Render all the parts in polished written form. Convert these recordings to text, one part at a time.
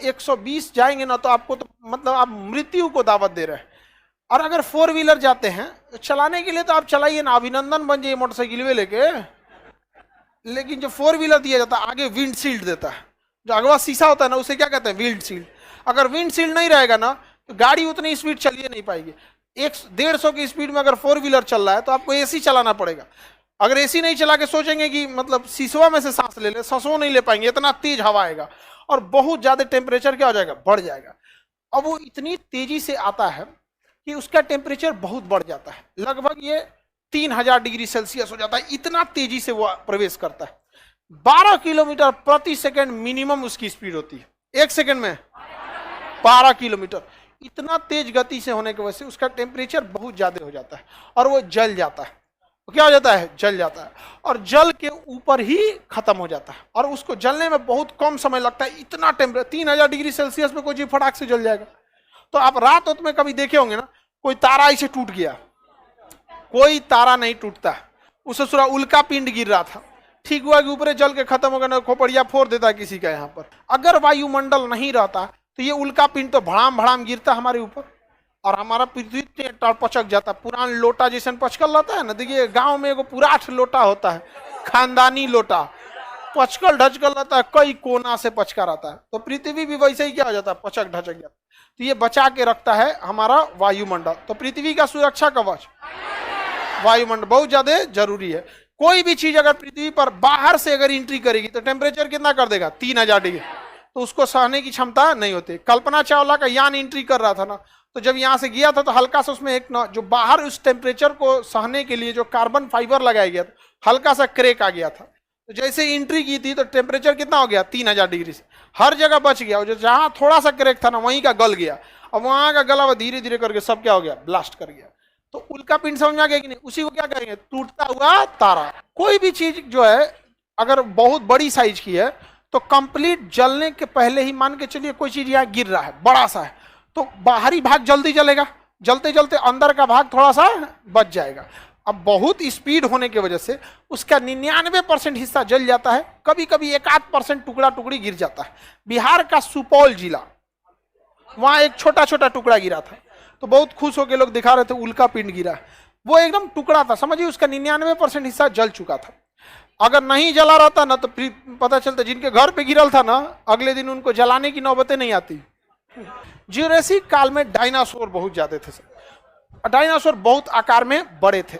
120 जाएंगे ना तो आपको तो मतलब आप मृत्यु को दावत दे रहे हैं। और अगर 4 व्हीलर जाते हैं तो चलाने के लिए तो आप चलाइए ना, अभिनंदन बन जाइए मोटरसाइकिल में लेके। लेकिन जो 4 व्हीलर दिया जाता है आगे विंड शील्ड देता है, जो अगवा शीशा होता है ना उसे क्या कहते हैं, विंड शील्ड। अगर विंड शील्ड नहीं रहेगा ना तो गाड़ी उतनी स्पीड चलिए नहीं पाएगी। 150 की स्पीड में अगर 4 व्हीलर चल रहा है तो आपको एसी चलाना पड़ेगा। अगर एसी नहीं चला के सोचेंगे कि मतलब शीशवा में से सांस ले ले, सांसों नहीं ले पाएंगे, इतना तेज हवा आएगा और बहुत ज्यादा टेम्परेचर क्या हो जाएगा, बढ़ जाएगा। अब वो इतनी तेजी से आता है कि उसका टेम्परेचर बहुत बढ़ जाता है, लगभग ये 3000 डिग्री सेल्सियस हो जाता है, इतना तेजी से वो प्रवेश करता है। 12 किलोमीटर प्रति सेकंड मिनिमम उसकी स्पीड होती है, 1 सेकंड में 12 किलोमीटर। इतना तेज गति से होने की वजह से उसका टेम्परेचर बहुत ज्यादा हो जाता है और वो जल जाता है। तो क्या हो जाता है, जल जाता है और जल के ऊपर ही खत्म हो जाता है और उसको जलने में बहुत कम समय लगता है। इतना टेम्परेचर 3000 डिग्री सेल्सियस में कोई जीव फटाक से जल जाएगा। तो आप रात में कभी देखे होंगे ना, कोई तारा ऐसे टूट गया, कोई तारा नहीं टूटता, उसे पूरा उल्का पिंड गिर रहा था, ठीक हुआ कि ऊपर जल के खत्म हो गया, खोपड़िया फोड़ देता है किसी का यहाँ पर। अगर वायुमंडल नहीं रहता तो ये उल्का पिंड तो भड़ाम भड़ाम गिरता हमारे ऊपर और हमारा पृथ्वी पचक जाता। पुरान लोटा जैसे पचकल रहता है ना, देखिए गांव में एगो पुराठ लोटा होता है, खानदानी लोटा, पचकल ढचकल रहता है, कई कोना से पचका रहता है। तो पृथ्वी भी वैसे ही क्या हो जाता है, पचक ढचक जाता है। तो ये बचा के रखता है हमारा वायुमंडल। तो पृथ्वी का सुरक्षा कवच वायुमंडल बहुत ज्यादा जरूरी है। कोई भी चीज अगर पृथ्वी पर बाहर से अगर एंट्री करेगी तो टेम्परेचर कितना कर देगा, 3000 डिग्री, तो उसको सहने की क्षमता नहीं होती। कल्पना चावला का यान एंट्री कर रहा था ना, तो जब यहाँ से गया था तो हल्का सा उसमें एक ना जो बाहर उस टेम्परेचर को सहने के लिए जो कार्बन फाइबर लगाया गया था, हल्का सा क्रैक आ गया था। तो जैसे एंट्री की थी तो टेम्परेचर कितना हो गया, 3000 डिग्री से हर जगह बच गया। और जो जहां थोड़ा सा क्रैक था ना वहीं का गल गया, अब वहां का गला हुआ धीरे धीरे करके सब क्या हो गया, ब्लास्ट कर गया। तो उल्का पिंड समझ में आ गया कि नहीं, उसी को क्या कहेंगे, टूटता हुआ तारा। कोई भी चीज जो है अगर बहुत बड़ी साइज की है तो कंप्लीट जलने के पहले ही, मान के चलिए कोई चीज यहाँ गिर रहा है, बड़ा सा है, तो बाहरी भाग जल्दी जलेगा, जलते जलते अंदर का भाग थोड़ा सा बच जाएगा। अब बहुत स्पीड होने की वजह से उसका 99% हिस्सा जल जाता है, कभी कभी 1-8% टुकड़ा टुकड़ी गिर जाता है। बिहार का सुपौल जिला, वहां एक छोटा छोटा टुकड़ा गिरा था, तो बहुत खुश होकर लोग दिखा रहे थे उल्का पिंड गिरा। वो एकदम टुकड़ा था, समझिए उसका 99% हिस्सा जल चुका था। अगर नहीं जला रहता ना तो पता चलता जिनके घर पे गिरल था ना, अगले दिन उनको जलाने की नौबतें नहीं आती। ज्यूरेसिक काल में डायनासोर बहुत ज्यादा थे, डायनासोर बहुत आकार में बड़े थे।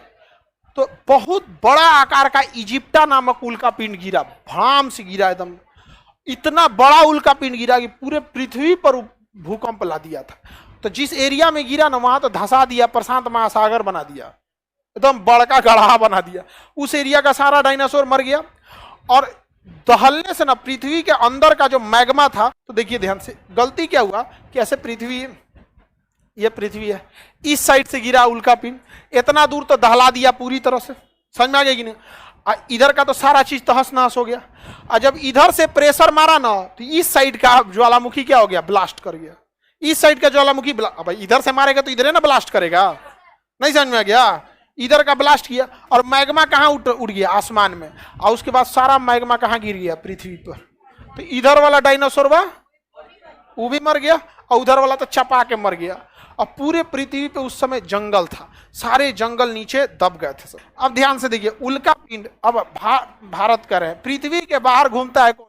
तो बहुत बड़ा आकार का इजिप्टा नामक उल्का पिंड गिरा, भड़ाम से गिरा, एकदम इतना बड़ा उल्का पिंड गिरा कि पूरे पृथ्वी पर भूकंप ला दिया था। तो जिस एरिया में गिरा ना वहां तो धंसा दिया, प्रशांत महासागर बना दिया, एकदम बड़का गढ़ा बना दिया। उस एरिया का सारा डायनासोर मर गया। और दहलने से ना पृथ्वी के अंदर का जो मैग्मा था, तो देखिए ध्यान से, गलती क्या हुआ कि ऐसे पृथ्वी, ये पृथ्वी है, इस साइड से गिरा उल्का पिंड, इतना दूर तो दहला दिया पूरी तरह से, समझ में आ गया कि नहीं। इधर का तो सारा चीज तहस नहस हो गया। और जब इधर से प्रेशर मारा ना तो इस साइड का ज्वालामुखी क्या हो गया, ब्लास्ट कर गया। इस साइड का ज्वालामुखी अब इधर से मारेगा तो इधर है ना ब्लास्ट करेगा, नहीं समझ में आ गया। इधर का ब्लास्ट किया और मैग्मा कहाँ उड़ गया, आसमान में, और उसके बाद सारा मैग्मा कहाँ गिर गया, पृथ्वी पर। तो इधर वाला डायनासोर वो भी मर गया और उधर वाला तो चपा के मर गया। और पूरे पृथ्वी पे उस समय जंगल था, सारे जंगल नीचे दब गए थे। अब ध्यान से देखिए, उल्का पिंड अब भारत का है, पृथ्वी के बाहर घूमता है कौन,